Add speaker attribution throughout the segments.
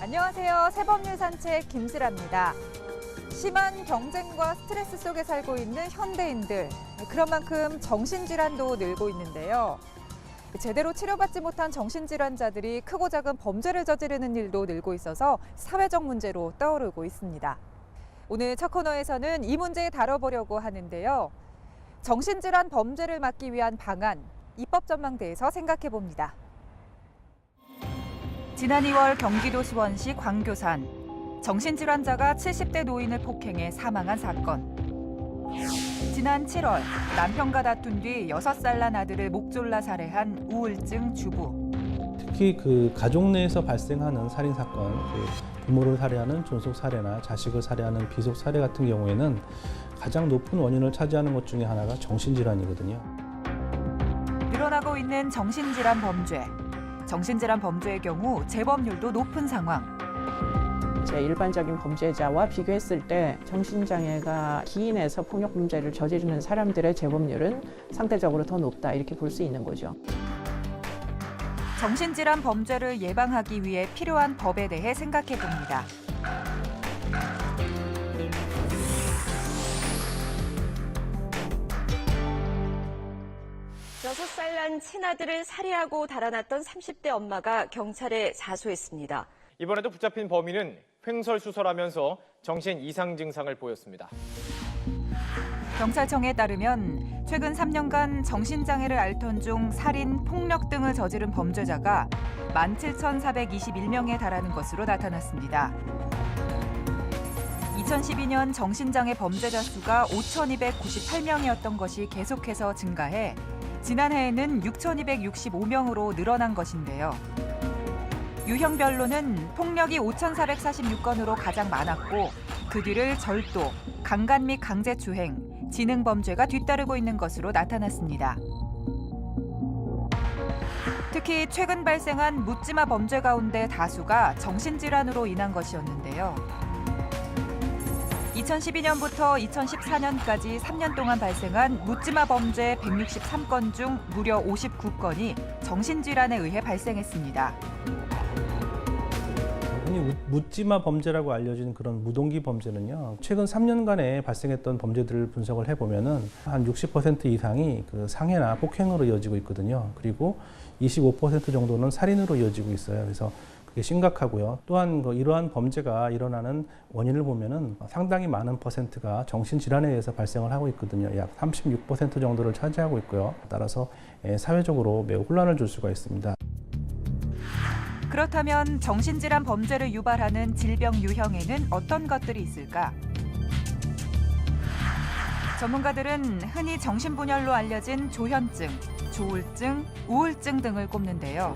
Speaker 1: 안녕하세요. 새법률 산책 김슬아입니다. 심한 경쟁과 스트레스 속에 살고 있는 현대인들. 그런 만큼 정신질환도 늘고 있는데요. 제대로 치료받지 못한 정신질환자들이 크고 작은 범죄를 저지르는 일도 늘고 있어서 사회적 문제로 떠오르고 있습니다. 오늘 첫 코너에서는 이 문제 다뤄보려고 하는데요. 정신질환 범죄를 막기 위한 방안, 입법 전망대에서 생각해 봅니다. 지난 2월 경기도 수원시 광교산. 정신질환자가 70대 노인을 폭행해 사망한 사건. 지난 7월 남편과 다툰 뒤 6살 난 아들을 목 졸라 살해한 우울증 주부.
Speaker 2: 특히 가족 내에서 발생하는 살인 사건, 부모를 살해하는 존속 살해나 자식을 살해하는 비속 살해 같은 경우에는 가장 높은 원인을 차지하는 것 중에 하나가 정신질환이거든요.
Speaker 1: 늘어나고 있는 정신질환 범죄. 정신질환 범죄의 경우 재범률도 높은 상황.
Speaker 3: 일반적인 범죄자와 비교했을 때 정신장애가 기인해서 폭력 범죄를 저지르는 사람들의 재범률은 상대적으로 더 높다, 이렇게 볼 수 있는 거죠.
Speaker 1: 정신질환 범죄를 예방하기 위해 필요한 법에 대해 생각해 봅니다.
Speaker 4: 여섯 살 난 친아들을 살해하고 달아났던 30대 엄마가 경찰에 자수했습니다.
Speaker 5: 이번에도 붙잡힌 범인은 횡설수설하면서 정신 이상 증상을 보였습니다.
Speaker 1: 경찰청에 따르면 최근 3년간 정신장애를 앓던 중 살인, 폭력 등을 저지른 범죄자가 17,421명에 달하는 것으로 나타났습니다. 2012년 정신장애 범죄자 수가 5,298명이었던 것이 계속해서 증가해 지난해에는 6,265명으로 늘어난 것인데요. 유형별로는 폭력이 5,446건으로 가장 많았고 그 뒤를 절도, 강간 및 강제추행, 지능범죄가 뒤따르고 있는 것으로 나타났습니다. 특히 최근 발생한 묻지마 범죄 가운데 다수가 정신질환으로 인한 것이었는데요. 2012년부터 2014년까지 3년 동안 발생한 묻지마 범죄 163건 중 무려 59건이 정신질환에 의해 발생했습니다.
Speaker 2: 묻지마 범죄라고 알려진 그런 무동기 범죄는요, 최근 3년간에 발생했던 범죄들을 분석을 해보면은 한 60% 이상이 상해나 폭행으로 이어지고 있거든요. 그리고 25% 정도는 살인으로 이어지고 있어요. 그래서 그게 심각하고요. 또한 이러한 범죄가 일어나는 원인을 보면은 상당히 많은 퍼센트가 정신질환에 의해서 발생을 하고 있거든요. 약 36% 정도를 차지하고 있고요. 따라서 사회적으로 매우 혼란을 줄 수가 있습니다.
Speaker 1: 그렇다면 정신질환 범죄를 유발하는 질병 유형에는 어떤 것들이 있을까? 전문가들은 흔히 정신분열로 알려진 조현증, 조울증, 우울증 등을 꼽는데요.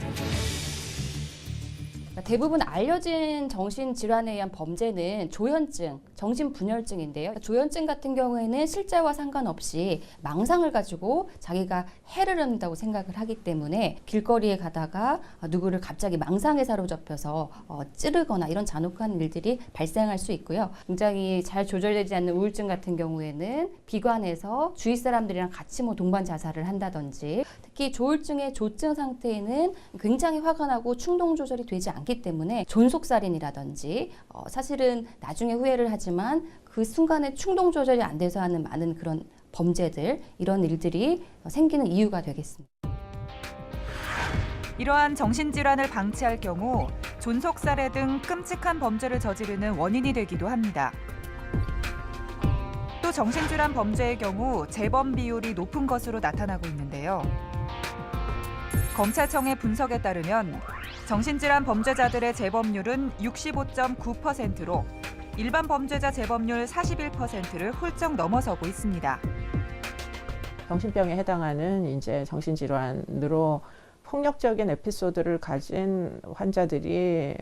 Speaker 6: 대부분 알려진 정신질환에 의한 범죄는 조현증, 정신분열증인데요. 조현증 같은 경우에는 실제와 상관없이 망상을 가지고 자기가 해를 입는다고 생각을 하기 때문에 길거리에 가다가 누구를 갑자기 망상에 사로잡혀서 찌르거나 이런 잔혹한 일들이 발생할 수 있고요. 굉장히 잘 조절되지 않는 우울증 같은 경우에는 비관해서 주위 사람들이랑 같이 동반 자살을 한다든지, 특히 조울증의 조증 상태에는 굉장히 화가 나고 충동 조절이 되지 않기 때문에 존속살인이라든지 사실은 나중에 후회를 하지만 그 순간에 충동 조절이 안 돼서 하는 많은 그런 범죄들, 이런 일들이 생기는 이유가 되겠습니다.
Speaker 1: 이러한 정신질환을 방치할 경우 존속살해 등 끔찍한 범죄를 저지르는 원인이 되기도 합니다. 또 정신질환 범죄의 경우 재범 비율이 높은 것으로 나타나고 있는데요. 검찰청의 분석에 따르면 정신질환 범죄자들의 재범률은 65.9%로 일반 범죄자 재범률 41%를 훌쩍 넘어서고 있습니다.
Speaker 3: 정신병에 해당하는 이제 정신질환으로 폭력적인 에피소드를 가진 환자들이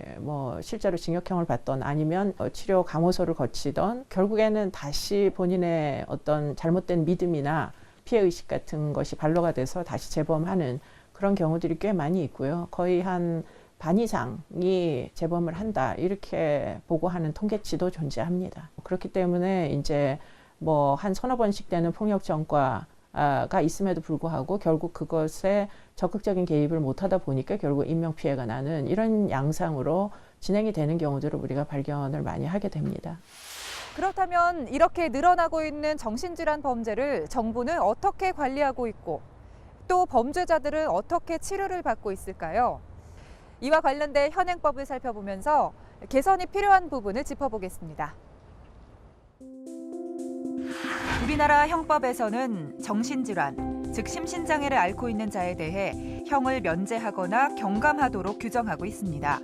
Speaker 3: 실제로 징역형을 받던 아니면 치료 감호소를 거치던 결국에는 다시 본인의 어떤 잘못된 믿음이나 피해의식 같은 것이 반로가 돼서 다시 재범하는 그런 경우들이 꽤 많이 있고요. 거의 한 반 이상이 재범을 한다, 이렇게 보고하는 통계치도 존재합니다. 그렇기 때문에 이제 한 서너 번씩 되는 폭력 전과 가 있음에도 불구하고 결국 그것에 적극적인 개입을 못하다 보니까 결국 인명피해가 나는 이런 양상으로 진행이 되는 경우들을 우리가 발견을 많이 하게 됩니다.
Speaker 1: 그렇다면 이렇게 늘어나고 있는 정신질환 범죄를 정부는 어떻게 관리하고 있고 또 범죄자들은 어떻게 치료를 받고 있을까요? 이와 관련된 현행법을 살펴보면서 개선이 필요한 부분을 짚어보겠습니다. 우리나라 형법에서는 정신질환, 즉 심신장애를 앓고 있는 자에 대해 형을 면제하거나 경감하도록 규정하고 있습니다.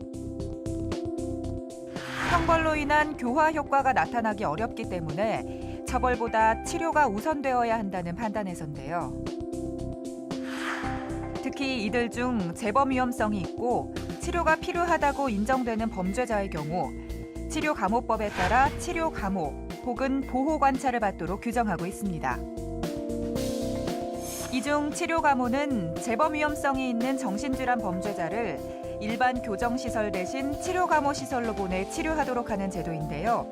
Speaker 1: 형벌로 인한 교화 효과가 나타나기 어렵기 때문에 처벌보다 치료가 우선되어야 한다는 판단에서인데요. 특히 이들 중 재범 위험성이 있고 치료가 필요하다고 인정되는 범죄자의 경우 치료감호법에 따라 치료감호 혹은 보호관찰을 받도록 규정하고 있습니다. 이 중 치료감호는 재범 위험성이 있는 정신질환 범죄자를 일반 교정시설 대신 치료감호시설로 보내 치료하도록 하는 제도인데요.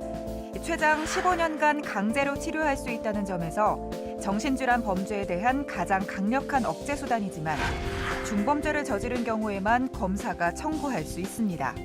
Speaker 1: 최장 15년간 강제로 치료할 수 있다는 점에서 정신질환 범죄에 대한 가장 강력한 억제 수단이지만 중범죄를 저지른 경우에만 검사가 청구할 수 있습니다.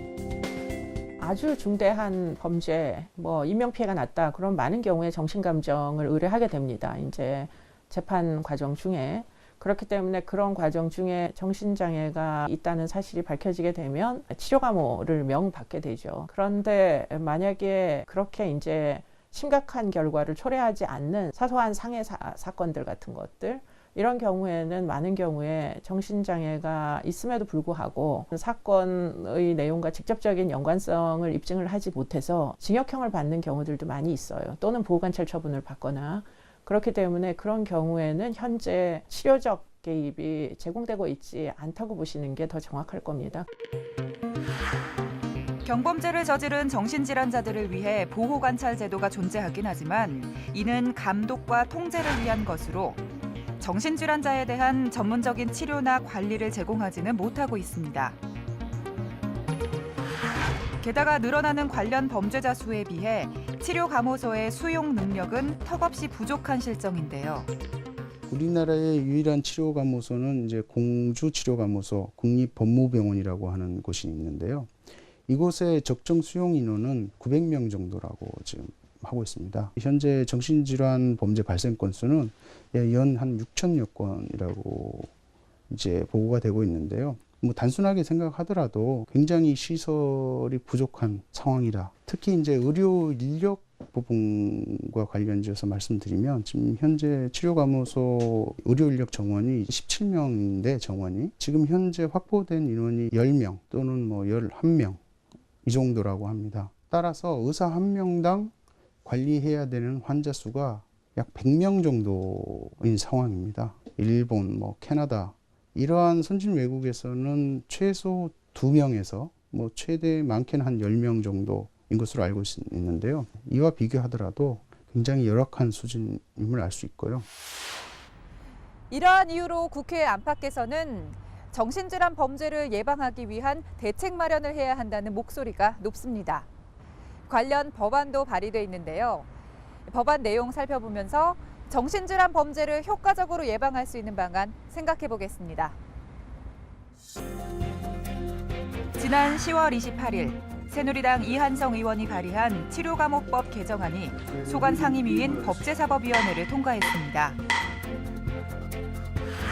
Speaker 3: 아주 중대한 범죄, 인명피해가 났다. 그런 많은 경우에 정신감정을 의뢰하게 됩니다. 이제 재판 과정 중에. 그렇기 때문에 그런 과정 중에 정신장애가 있다는 사실이 밝혀지게 되면 치료감호를 명받게 되죠. 그런데 만약에 그렇게 이제 심각한 결과를 초래하지 않는 사소한 상해 사건들 같은 것들, 이런 경우에는 많은 경우에 정신장애가 있음에도 불구하고 사건의 내용과 직접적인 연관성을 입증을 하지 못해서 징역형을 받는 경우들도 많이 있어요. 또는 보호관찰 처분을 받거나. 그렇기 때문에 그런 경우에는 현재 치료적 개입이 제공되고 있지 않다고 보시는 게 더 정확할 겁니다.
Speaker 1: 경범죄를 저지른 정신질환자들을 위해 보호관찰 제도가 존재하긴 하지만 이는 감독과 통제를 위한 것으로 정신질환자에 대한 전문적인 치료나 관리를 제공하지는 못하고 있습니다. 게다가 늘어나는 관련 범죄자 수에 비해 치료감호소의 수용 능력은 턱없이 부족한 실정인데요.
Speaker 7: 우리나라의 유일한 치료감호소는 이제 공주치료감호소 국립법무병원이라고 하는 곳이 있는데요. 이곳의 적정 수용 인원은 900명 정도라고 지금 하고 있습니다. 현재 정신질환 범죄 발생 건수는 연 한 6천여 건이라고 이제 보고가 되고 있는데요. 단순하게 생각하더라도 굉장히 시설이 부족한 상황이다. 특히 이제 의료 인력 부분과 관련지어서 말씀드리면 지금 현재 치료감호소 의료 인력 정원이 17명인데 정원이 지금 현재 확보된 인원이 10명 또는 11명 이 정도라고 합니다. 따라서 의사 1명당 관리해야 되는 환자 수가 약 100명 정도인 상황입니다. 일본, 캐나다 이러한 선진 외국에서는 최소 2명에서 최대 많게는 한 10명 정도인 것으로 알고 있는데요. 이와 비교하더라도 굉장히 열악한 수준임을 알 수 있고요.
Speaker 1: 이러한 이유로 국회 안팎에서는 정신질환 범죄를 예방하기 위한 대책 마련을 해야 한다는 목소리가 높습니다. 관련 법안도 발의돼 있는데요. 법안 내용 살펴보면서 정신질환 범죄를 효과적으로 예방할 수 있는 방안 생각해 보겠습니다. 지난 10월 28일 새누리당 이한성 의원이 발의한 치료감호법 개정안이 소관 상임위인 법제사법위원회를 통과했습니다.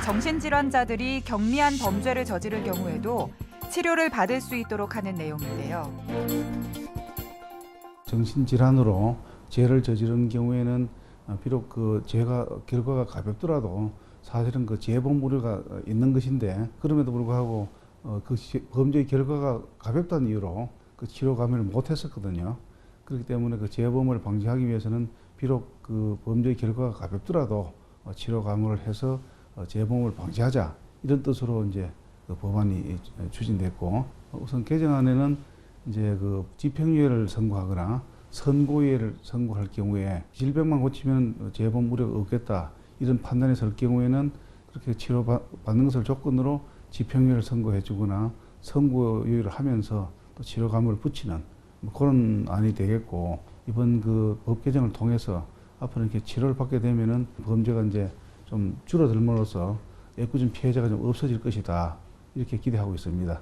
Speaker 1: 정신질환자들이 경미한 범죄를 저지를 경우에도 치료를 받을 수 있도록 하는 내용인데요.
Speaker 2: 정신질환으로 죄를 저지른 경우에는 비록 그 죄가 결과가 가볍더라도 사실은 그 재범 우려가 있는 것인데 그럼에도 불구하고 그 범죄의 결과가 가볍다는 이유로 그 치료 감염을 못했었거든요. 그렇기 때문에 그 재범을 방지하기 위해서는 비록 그 범죄의 결과가 가볍더라도 치료 감염을 해서 재범을 방지하자 이런 뜻으로 이제 그 법안이 추진됐고 우선 개정안에는 이제 그 집행유예를 선고하거나 선고유예를 선고할 경우에 질병만 고치면 재범 우려가 없겠다 이런 판단이 설 경우에는 그렇게 치료받는 것을 조건으로 집행유예를 선고해 주거나 선고유예를 하면서 또 치료 감호를 붙이는 그런 안이 되겠고 이번 그 법 개정을 통해서 앞으로 이렇게 치료를 받게 되면은 범죄가 이제
Speaker 8: 좀 줄어들므로써 애꿎은 피해자가 좀 없어질 것이다. 이렇게 기대하고 있습니다.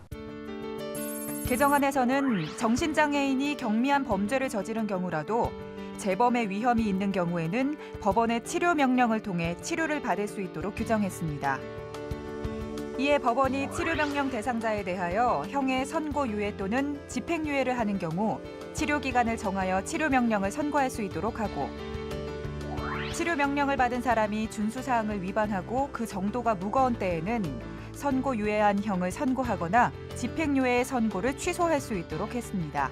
Speaker 1: 개정안에서는 정신장애인이 경미한 범죄를 저지른 경우라도 재범의 위험이 있는 경우에는 법원의 치료 명령을 통해 치료를 받을 수 있도록 규정했습니다. 이에 법원이 치료 명령 대상자에 대하여 형의 선고유예 또는 집행유예를 하는 경우 치료 기간을 정하여 치료 명령을 선고할 수 있도록 하고, 치료 명령을 받은 사람이 준수 사항을 위반하고 그 정도가 무거운 때에는 선고유예한 형을 선고하거나 집행유예의 선고를 취소할 수 있도록 했습니다.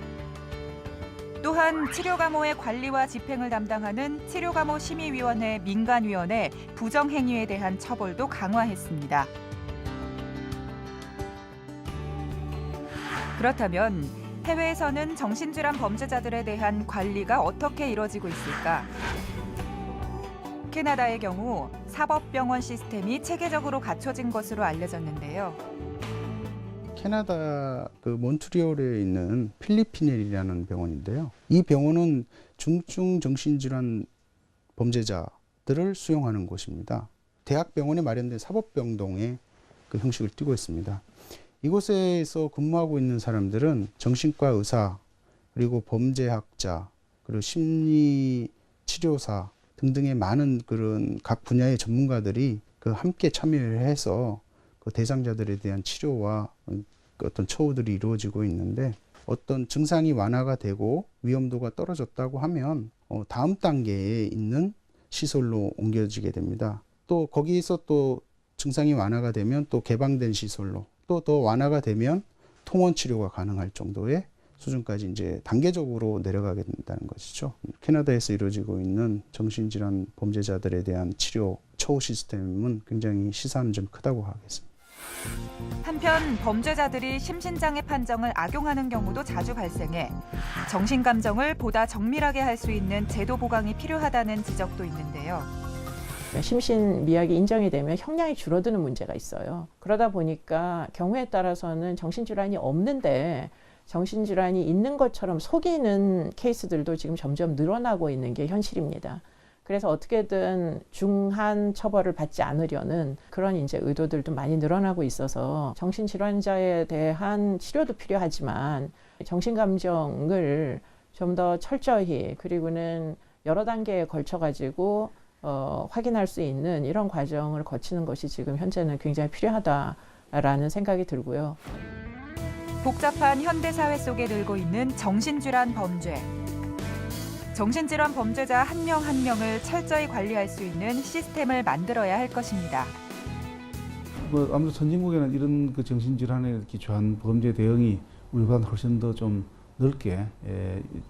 Speaker 1: 또한 치료감호의 관리와 집행을 담당하는 치료감호 심의위원회 민간위원회 부정행위에 대한 처벌도 강화했습니다. 그렇다면 해외에서는 정신질환 범죄자들에 대한 관리가 어떻게 이뤄지고 있을까? 캐나다의 경우 사법병원 시스템이 체계적으로 갖춰진 것으로 알려졌는데요.
Speaker 7: 캐나다 그 몬트리올에 있는 필리피넬이라는 병원인데요. 이 병원은 중증 정신질환 범죄자들을 수용하는 곳입니다. 대학병원에 마련된 사법병동의 그 형식을 띠고 있습니다. 이곳에서 근무하고 있는 사람들은 정신과 의사, 그리고 범죄학자, 그리고 심리치료사 등등의 많은 그런 각 분야의 전문가들이 그 함께 참여를 해서 그 대상자들에 대한 치료와 어떤 처우들이 이루어지고 있는데, 어떤 증상이 완화가 되고 위험도가 떨어졌다고 하면 다음 단계에 있는 시설로 옮겨지게 됩니다. 또 거기에서 또 증상이 완화가 되면 또 개방된 시설로, 또 더 완화가 되면 통원 치료가 가능할 정도의 수준까지 이제 단계적으로 내려가게 된다는 것이죠. 캐나다에서 이루어지고 있는 정신질환 범죄자들에 대한 치료 처우 시스템은 굉장히 시사하는 점이 크다고 하겠습니다.
Speaker 1: 한편 범죄자들이 심신장애 판정을 악용하는 경우도 자주 발생해 정신감정을 보다 정밀하게 할 수 있는 제도 보강이 필요하다는 지적도 있는데요.
Speaker 3: 심신미약이 인정이 되면 형량이 줄어드는 문제가 있어요. 그러다 보니까 경우에 따라서는 정신질환이 없는데 정신질환이 있는 것처럼 속이는 케이스들도 지금 점점 늘어나고 있는 게 현실입니다. 그래서 어떻게든 중한 처벌을 받지 않으려는 그런 이제 의도들도 많이 늘어나고 있어서 정신질환자에 대한 치료도 필요하지만 정신감정을 좀 더 철저히, 그리고는 여러 단계에 걸쳐 가지고 확인할 수 있는 이런 과정을 거치는 것이 지금 현재는 굉장히 필요하다라는 생각이 들고요.
Speaker 1: 복잡한 현대사회 속에 늘고 있는 정신질환 범죄. 정신질환 범죄자 한 명 한 명을 철저히 관리할 수 있는 시스템을 만들어야 할 것입니다.
Speaker 8: 아무래도 선진국에는 이런 그 정신질환에 기초한 범죄 대응이 우리보다는 훨씬 더 좀 넓게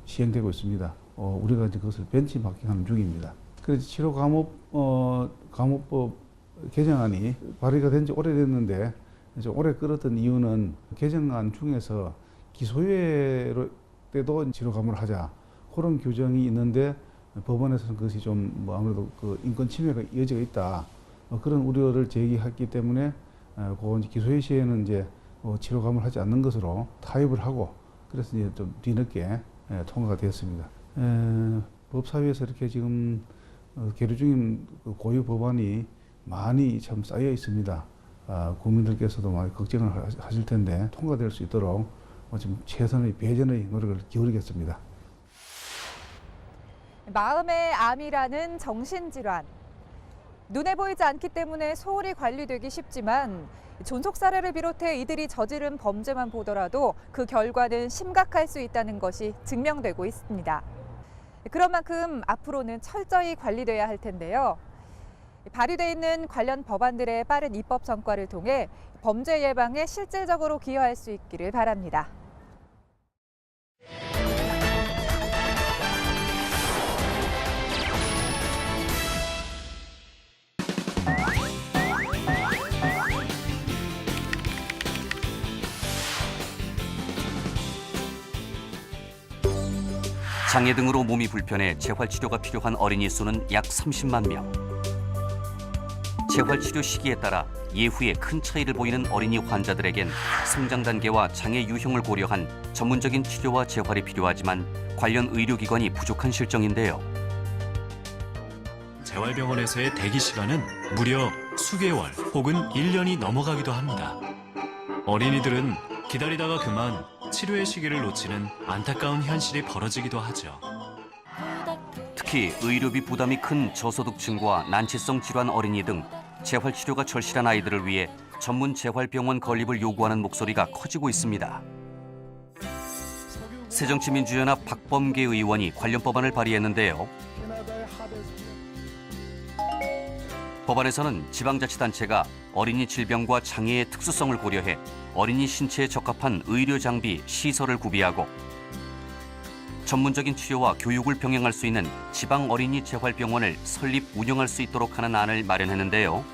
Speaker 8: 시행되고 있습니다. 우리가 이제 그것을 벤치마킹하는 중입니다. 그래서 치료감호법 개정안이 발의가 된 지 오래됐는데 오래 끌었던 이유는 개정안 중에서 기소유예 때도 치료감호를 하자, 그런 규정이 있는데 법원에서는 그것이 좀 아무래도 그 인권 침해가 이어지고 있다, 그런 우려를 제기했기 때문에 그 기소유예 시에는 이제 치료감호를 하지 않는 것으로 타협을 하고, 그래서 이제 좀 뒤늦게 통과가 되었습니다. 법사위에서 이렇게 지금 계류 중인 고유 법안이 많이 참 쌓여 있습니다. 국민들께서도 많이 걱정을 하실 텐데 통과될 수 있도록 지금 최선의 배전의 노력을 기울이겠습니다.
Speaker 1: 마음의 암이라는 정신질환. 눈에 보이지 않기 때문에 소홀히 관리되기 쉽지만 존속 사례를 비롯해 이들이 저지른 범죄만 보더라도 그 결과는 심각할 수 있다는 것이 증명되고 있습니다. 그런 만큼 앞으로는 철저히 관리돼야 할 텐데요. 발의돼 있는 관련 법안들의 빠른 입법 성과를 통해 범죄 예방에 실질적으로 기여할 수 있기를 바랍니다.
Speaker 9: 장애 등으로 몸이 불편해 재활치료가 필요한 어린이 수는 약 30만 명. 재활치료 시기에 따라 예후에 큰 차이를 보이는 어린이 환자들에겐 성장 단계와 장애 유형을 고려한 전문적인 치료와 재활이 필요하지만 관련 의료기관이 부족한 실정인데요.
Speaker 10: 재활병원에서의 대기 시간은 무려 수개월 혹은 1년이 넘어가기도 합니다. 어린이들은 기다리다가 그만 치료의 시기를 놓치는 안타까운 현실이 벌어지기도 하죠.
Speaker 9: 특히 의료비 부담이 큰 저소득층과 난치성 질환 어린이 등 재활치료가 절실한 아이들을 위해 전문 재활병원 건립을 요구하는 목소리가 커지고 있습니다. 새정치민주연합 박범계 의원이 관련 법안을 발의했는데요. 법안에서는 지방자치단체가 어린이 질병과 장애의 특수성을 고려해 어린이 신체에 적합한 의료 장비, 시설을 구비하고 전문적인 치료와 교육을 병행할 수 있는 지방 어린이 재활병원을 설립, 운영할 수 있도록 하는 안을 마련했는데요.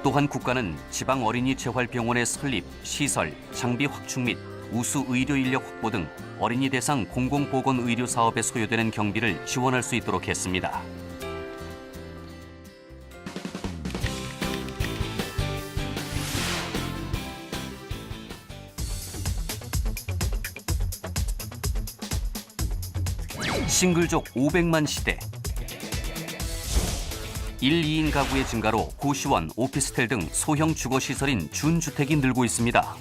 Speaker 9: 또한 국가는 지방 어린이 재활병원의 설립, 시설, 장비 확충 및 우수 의료 인력 확보 등 어린이 대상 공공보건 의료 사업에 소요되는 경비를 지원할 수 있도록 했습니다. 싱글족 500만 시대. 1, 2인 가구의 증가로 고시원, 오피스텔 등 소형 주거시설인 준주택이 늘고 있습니다.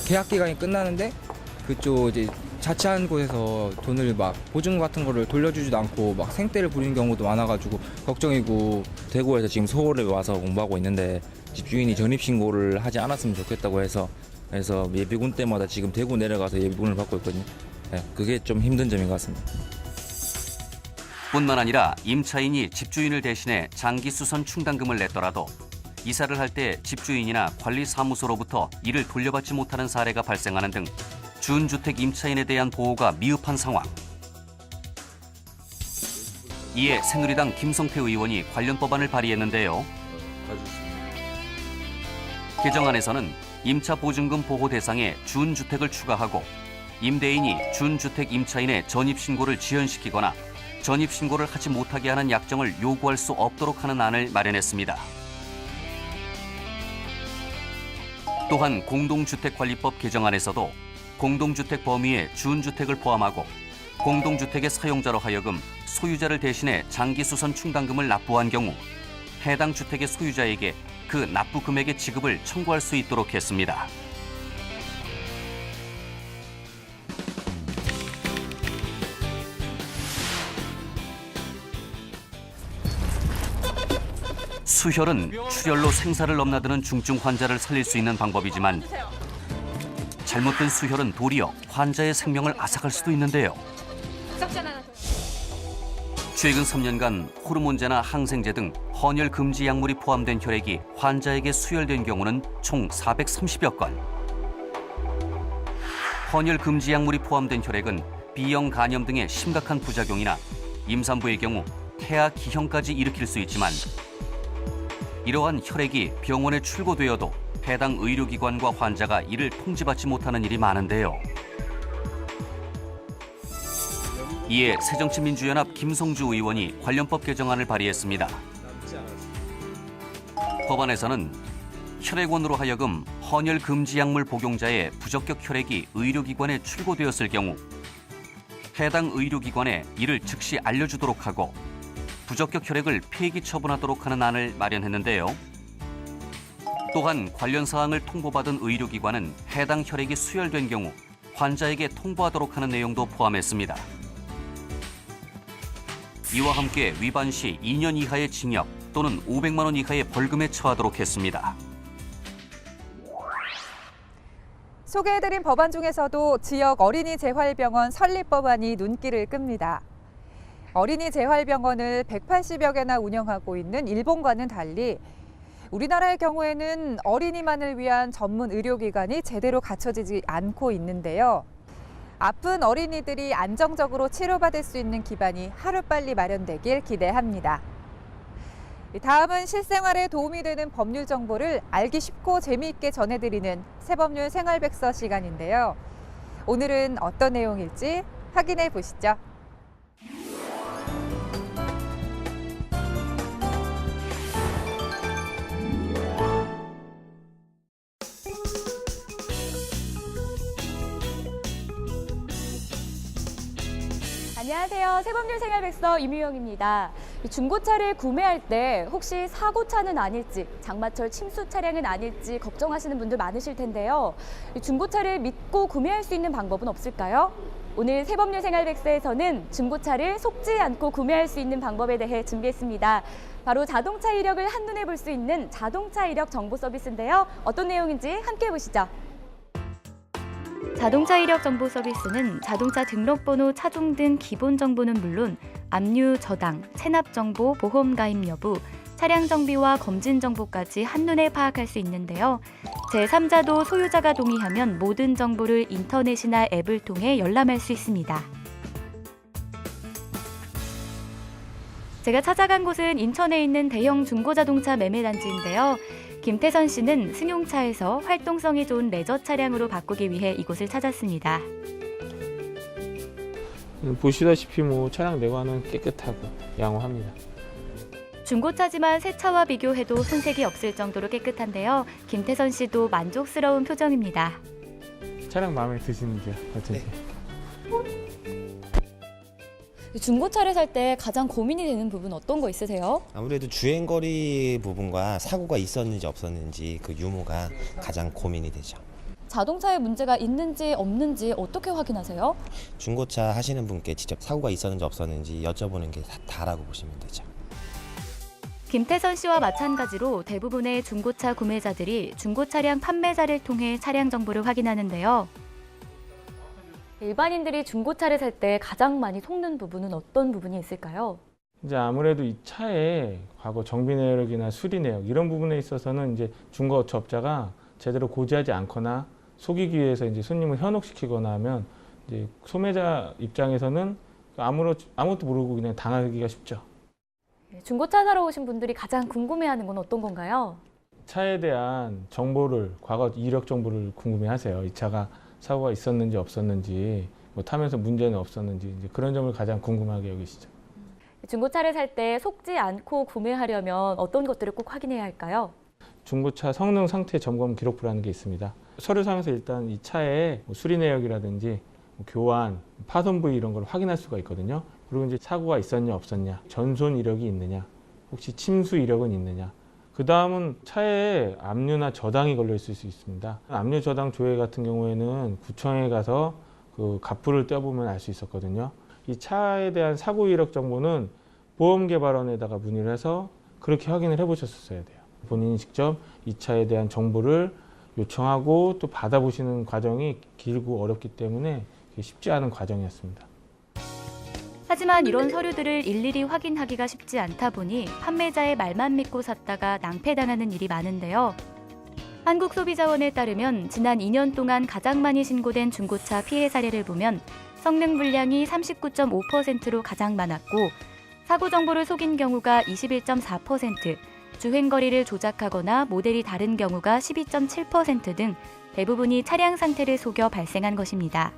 Speaker 11: 계약 기간이 끝나는데 그쪽 이제 자치한 곳에서 돈을 막 보증 같은 거를 돌려주지도 않고 막 생떼를 부리는 경우도 많아가지고 걱정이고, 대구에서 지금 서울에 와서 공부하고 있는데 집주인이 전입신고를 하지 않았으면 좋겠다고 해서 예비군 때마다 지금 대구 내려가서 예비군을 받고 있거든요. 네, 그게 좀 힘든 점인 것 같습니다.
Speaker 9: 뿐만 아니라 임차인이 집주인을 대신해 장기수선 충당금을 냈더라도 이사를 할 때 집주인이나 관리사무소로부터 이를 돌려받지 못하는 사례가 발생하는 등 준주택 임차인에 대한 보호가 미흡한 상황. 이에 새누리당 김성태 의원이 관련 법안을 발의했는데요. 개정안에서는 임차 보증금 보호 대상에 준주택을 추가하고 임대인이 준주택 임차인의 전입신고를 지연시키거나 전입신고를 하지 못하게 하는 약정을 요구할 수 없도록 하는 안을 마련했습니다. 또한 공동주택관리법 개정안에서도 공동주택 범위에 준주택을 포함하고 공동주택의 사용자로 하여금 소유자를 대신해 장기수선 충당금을 납부한 경우 해당 주택의 소유자에게 그 납부 금액의 지급을 청구할 수 있도록 했습니다. 수혈은 출혈로 생사를 넘나드는 중증 환자를 살릴 수 있는 방법이지만 잘못된 수혈은 도리어 환자의 생명을 앗아갈 수도 있는데요. 최근 3년간 호르몬제나 항생제 등 헌혈 금지 약물이 포함된 혈액이 환자에게 수혈된 경우는 총 430여 건. 헌혈 금지 약물이 포함된 혈액은 B형 간염 등의 심각한 부작용이나 임산부의 경우 폐하 기형까지 일으킬 수 있지만 이러한 혈액이 병원에 출고되어도 해당 의료기관과 환자가 이를 통지받지 못하는 일이 많은데요. 이에 새정치민주연합 김성주 의원이 관련법 개정안을 발의했습니다. 법안에서는 혈액원으로 하여금 헌혈 금지 약물 복용자의 부적격 혈액이 의료기관에 출고되었을 경우 해당 의료기관에 이를 즉시 알려주도록 하고 부적격 혈액을 폐기 처분하도록 하는 안을 마련했는데요. 또한 관련 사항을 통보받은 의료기관은 해당 혈액이 수혈된 경우 환자에게 통보하도록 하는 내용도 포함했습니다. 이와 함께 위반 시 2년 이하의 징역 또는 500만 원 이하의 벌금에 처하도록 했습니다.
Speaker 1: 소개해드린 법안 중에서도 지역 어린이 재활병원 설립 법안이 눈길을 끕니다. 어린이 재활병원을 180여 개나 운영하고 있는 일본과는 달리 우리나라의 경우에는 어린이만을 위한 전문 의료기관이 제대로 갖춰지지 않고 있는데요. 아픈 어린이들이 안정적으로 치료받을 수 있는 기반이 하루빨리 마련되길 기대합니다. 다음은 실생활에 도움이 되는 법률 정보를 알기 쉽고 재미있게 전해드리는 새법률 생활백서 시간인데요. 오늘은 어떤 내용일지 확인해 보시죠.
Speaker 12: 안녕하세요. 새법률 생활백서 임유영입니다. 중고차를 구매할 때 혹시 사고차는 아닐지, 장마철 침수 차량은 아닐지 걱정하시는 분들 많으실 텐데요. 중고차를 믿고 구매할 수 있는 방법은 없을까요? 오늘 새법률 생활백서에서는 중고차를 속지 않고 구매할 수 있는 방법에 대해 준비했습니다. 바로 자동차 이력을 한눈에 볼 수 있는 자동차 이력 정보 서비스인데요. 어떤 내용인지 함께 보시죠.
Speaker 13: 자동차 이력 정보 서비스는 자동차 등록번호, 차종 등 기본 정보는 물론 압류, 저당, 체납 정보, 보험 가입 여부, 차량 정비와 검진 정보까지 한눈에 파악할 수 있는데요. 제3자도 소유자가 동의하면 모든 정보를 인터넷이나 앱을 통해 열람할 수 있습니다. 제가 찾아간 곳은 인천에 있는 대형 중고자동차 매매단지인데요. 김태선 씨는 승용차에서 활동성이 좋은 레저 차량으로 바꾸기 위해 이곳을 찾았습니다.
Speaker 14: 보시다시피 차량 내관은 깨끗하고 양호합니다.
Speaker 13: 중고차지만 새 차와 비교해도 손색이 없을 정도로 깨끗한데요. 김태선 씨도 만족스러운 표정입니다.
Speaker 14: 차량 마음에 드시는지요? 어쩐지.
Speaker 12: 중고차를 살 때 가장 고민이 되는 부분 어떤 거 있으세요?
Speaker 15: 아무래도 주행거리 부분과 사고가 있었는지 없었는지 그 유무가 가장 고민이 되죠.
Speaker 12: 자동차에 문제가 있는지 없는지 어떻게 확인하세요?
Speaker 15: 중고차 하시는 분께 직접 사고가 있었는지 없었는지 여쭤보는 게 다라고 보시면 되죠.
Speaker 13: 김태선 씨와 마찬가지로 대부분의 중고차 구매자들이 중고차량 판매자를 통해 차량 정보를 확인하는데요.
Speaker 12: 일반인들이 중고차를 살 때 가장 많이 속는 부분은 어떤 부분이 있을까요?
Speaker 14: 이제 아무래도 이 차의 과거 정비 내역이나 수리 내역 이런 부분에 있어서는 이제 중고차업자가 제대로 고지하지 않거나 속이기 위해서 이제 손님을 현혹시키거나 하면 이제 소매자 입장에서는 아무것도 모르고 그냥 당하기가 쉽죠.
Speaker 12: 중고차 사러 오신 분들이 가장 궁금해하는 건 어떤 건가요?
Speaker 14: 차에 대한 정보를, 과거 이력 정보를 궁금해하세요. 이 차가 사고가 있었는지 없었는지, 타면서 문제는 없었는지 이제 그런 점을 가장 궁금하게 여기시죠.
Speaker 12: 중고차를 살 때 속지 않고 구매하려면 어떤 것들을 꼭 확인해야 할까요?
Speaker 14: 중고차 성능 상태 점검 기록부라는 게 있습니다. 서류상에서 일단 이 차의 수리 내역이라든지 교환, 파손 부위 이런 걸 확인할 수가 있거든요. 그리고 이제 사고가 있었냐 없었냐, 전손 이력이 있느냐, 혹시 침수 이력은 있느냐. 그 다음은 차에 압류나 저당이 걸려 있을 수 있습니다. 압류 저당 조회 같은 경우에는 구청에 가서 그 갑부를 떼어보면 알 수 있었거든요. 이 차에 대한 사고 이력 정보는 보험개발원에다가 문의를 해서 그렇게 확인을 해보셨어야 돼요. 본인이 직접 이 차에 대한 정보를 요청하고 또 받아보시는 과정이 길고 어렵기 때문에 쉽지 않은 과정이었습니다.
Speaker 13: 하지만 이런 서류들을 일일이 확인하기가 쉽지 않다 보니 판매자의 말만 믿고 샀다가 낭패당하는 일이 많은데요. 한국소비자원에 따르면 지난 2년 동안 가장 많이 신고된 중고차 피해 사례를 보면 성능 불량이 39.5%로 가장 많았고 사고 정보를 속인 경우가 21.4%, 주행거리를 조작하거나 모델이 다른 경우가 12.7% 등 대부분이 차량 상태를 속여 발생한 것입니다.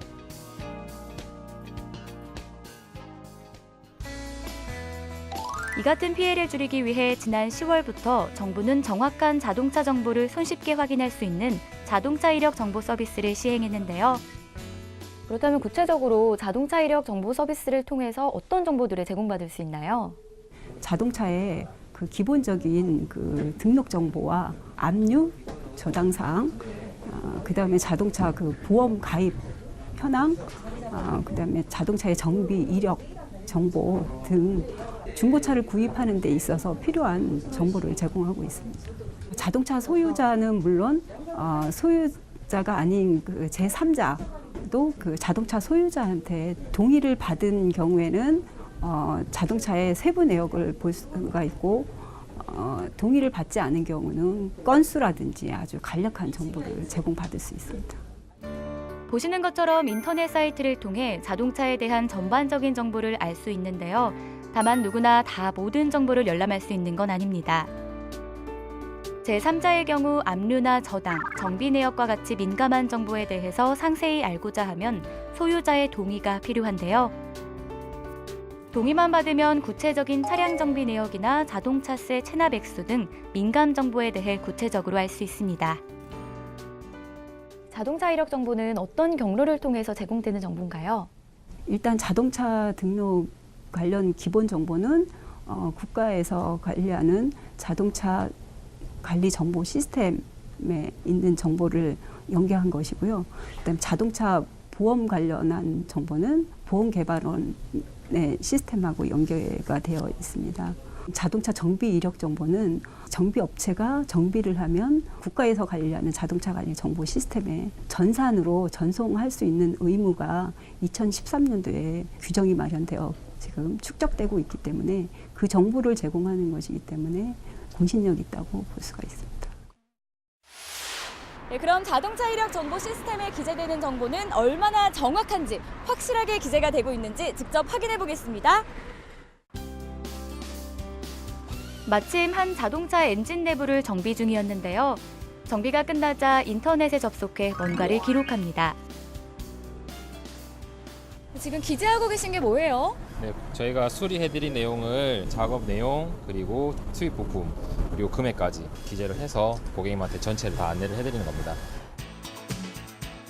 Speaker 13: 이 같은 피해를 줄이기 위해 지난 10월부터 정부는 정확한 자동차 정보를 손쉽게 확인할 수 있는 자동차 이력 정보 서비스를 시행했는데요.
Speaker 12: 그렇다면 구체적으로 자동차 이력 정보 서비스를 통해서 어떤 정보들을 제공받을 수 있나요?
Speaker 16: 자동차의 그 기본적인 그 등록 정보와 압류, 저당사항, 그다음에 자동차 그 보험 가입 현황, 그다음에 자동차의 정비 이력 정보 등 중고차를 구입하는 데 있어서 필요한 정보를 제공하고 있습니다. 자동차 소유자는 물론 소유자가 아닌 그 제3자도 그 자동차 소유자한테 동의를 받은 경우에는 자동차의 세부 내역을 볼 수가 있고 동의를 받지 않은 경우는 건수라든지 아주 간략한 정보를 제공받을 수 있습니다.
Speaker 13: 보시는 것처럼 인터넷 사이트를 통해 자동차에 대한 전반적인 정보를 알 수 있는데요. 다만 누구나 다 모든 정보를 열람할 수 있는 건 아닙니다. 제3자의 경우 압류나 저당, 정비 내역과 같이 민감한 정보에 대해서 상세히 알고자 하면 소유자의 동의가 필요한데요. 동의만 받으면 구체적인 차량 정비 내역이나 자동차세 체납 액수 등 민감 정보에 대해 구체적으로 알 수 있습니다.
Speaker 12: 자동차 이력 정보는 어떤 경로를 통해서 제공되는 정보인가요?
Speaker 16: 일단 자동차 등록 관련 기본 정보는 국가에서 관리하는 자동차 관리 정보 시스템에 있는 정보를 연계한 것이고요. 그다음 자동차 보험 관련한 정보는 보험개발원의 시스템하고 연계가 되어 있습니다. 자동차 정비 이력 정보는 정비업체가 정비를 하면 국가에서 관리하는 자동차 관리 정보 시스템에 전산으로 전송할 수 있는 의무가 2013년도에 규정이 마련되어 지금 축적되고 있기 때문에 그 정보를 제공하는 것이기 때문에 공신력이 있다고 볼 수가 있습니다.
Speaker 12: 네, 그럼 자동차 이력 정보 시스템에 기재되는 정보는 얼마나 정확한지, 확실하게 기재가 되고 있는지 직접 확인해 보겠습니다.
Speaker 13: 마침 한 자동차 엔진 내부를 정비 중이었는데요. 정비가 끝나자 인터넷에 접속해 뭔가를 기록합니다.
Speaker 12: 지금 기재하고 계신 게 뭐예요?
Speaker 17: 네, 저희가 수리해드린 내용을 작업 내용, 그리고 수입 부품, 그리고 금액까지 기재를 해서 고객님한테 전체를 다 안내를 해드리는 겁니다.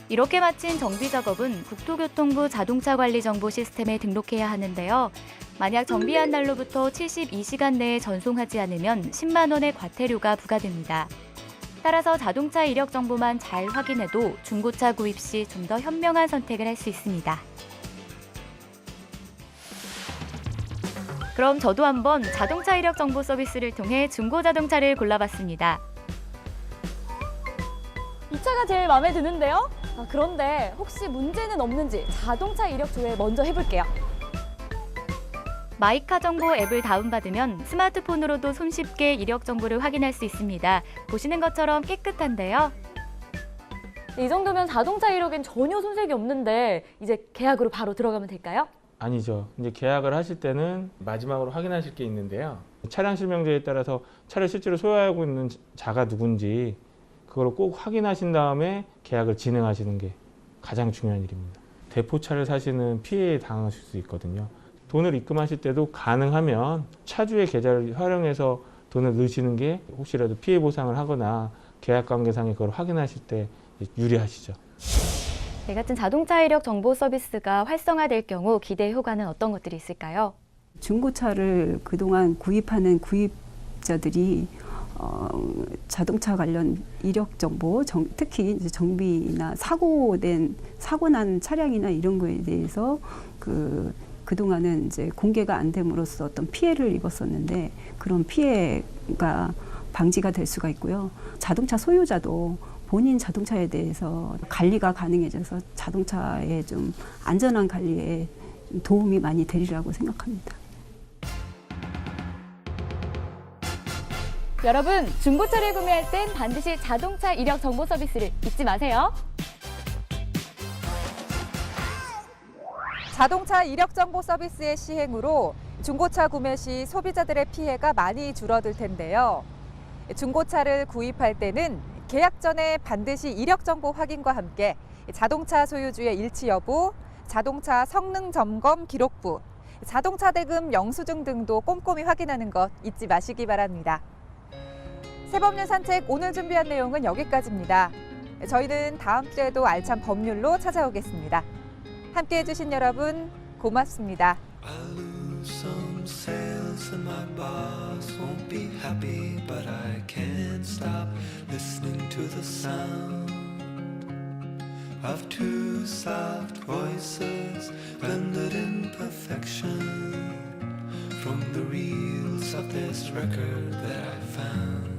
Speaker 13: 이렇게 마친 정비 작업은 국토교통부 자동차 관리 정보 시스템에 등록해야 하는데요. 만약 정비한 날로부터 72시간 내에 전송하지 않으면 10만 원의 과태료가 부과됩니다. 따라서 자동차 이력 정보만 잘 확인해도 중고차 구입 시 좀 더 현명한 선택을 할 수 있습니다. 그럼 저도 한번 자동차 이력 정보 서비스를 통해 중고 자동차를 골라봤습니다.
Speaker 12: 이 차가 제일 마음에 드는데요? 그런데 혹시 문제는 없는지 자동차 이력 조회 먼저 해볼게요.
Speaker 13: 마이카 정보 앱을 다운받으면 스마트폰으로도 손쉽게 이력 정보를 확인할 수 있습니다. 보시는 것처럼 깨끗한데요.
Speaker 12: 이 정도면 자동차 이력엔 전혀 손색이 없는데 이제 계약으로 바로 들어가면 될까요?
Speaker 14: 아니죠. 이제 계약을 하실 때는 마지막으로 확인하실 게 있는데요. 차량 실명제에 따라서 차를 실제로 소유하고 있는 자가 누군지 그걸 꼭 확인하신 다음에 계약을 진행하시는 게 가장 중요한 일입니다. 대포차를 사시는 피해에 당하실 수 있거든요. 돈을 입금하실 때도 가능하면 차주의 계좌를 활용해서 돈을 넣으시는 게 혹시라도 피해 보상을 하거나 계약 관계상에 그걸 확인하실 때 유리하시죠.
Speaker 12: 네, 같은 자동차 이력 정보 서비스가 활성화될 경우 기대 효과는 어떤 것들이 있을까요?
Speaker 16: 중고차를 그동안 구입하는 구입자들이 자동차 관련 이력 정보, 특히 이제 정비나 사고 난 차량이나 이런 거에 대해서 그동안은 이제 공개가 안 됨으로써 어떤 피해를 입었었는데 그런 피해가 방지가 될 수가 있고요. 자동차 소유자도 본인 자동차에 대해서 관리가 가능해져서 자동차의 좀 안전한 관리에 도움이 많이 되리라고 생각합니다.
Speaker 12: 여러분, 중고차를 구매할 땐 반드시 자동차 이력 정보 서비스를 잊지 마세요.
Speaker 1: 자동차 이력 정보 서비스의 시행으로 중고차 구매 시 소비자들의 피해가 많이 줄어들 텐데요. 중고차를 구입할 때는 계약 전에 반드시 이력 정보 확인과 함께 자동차 소유주의 일치 여부, 자동차 성능 점검 기록부, 자동차 대금 영수증 등도 꼼꼼히 확인하는 것 잊지 마시기 바랍니다. 새법률 산책 오늘 준비한 내용은 여기까지입니다. 저희는 다음 주에도 알찬 법률로 찾아오겠습니다. 함께해 주신 여러분 고맙습니다.
Speaker 18: Some sales and my boss won't be happy, but I can't stop listening to the sound of two soft voices blended in perfection from the reels of this record that I found.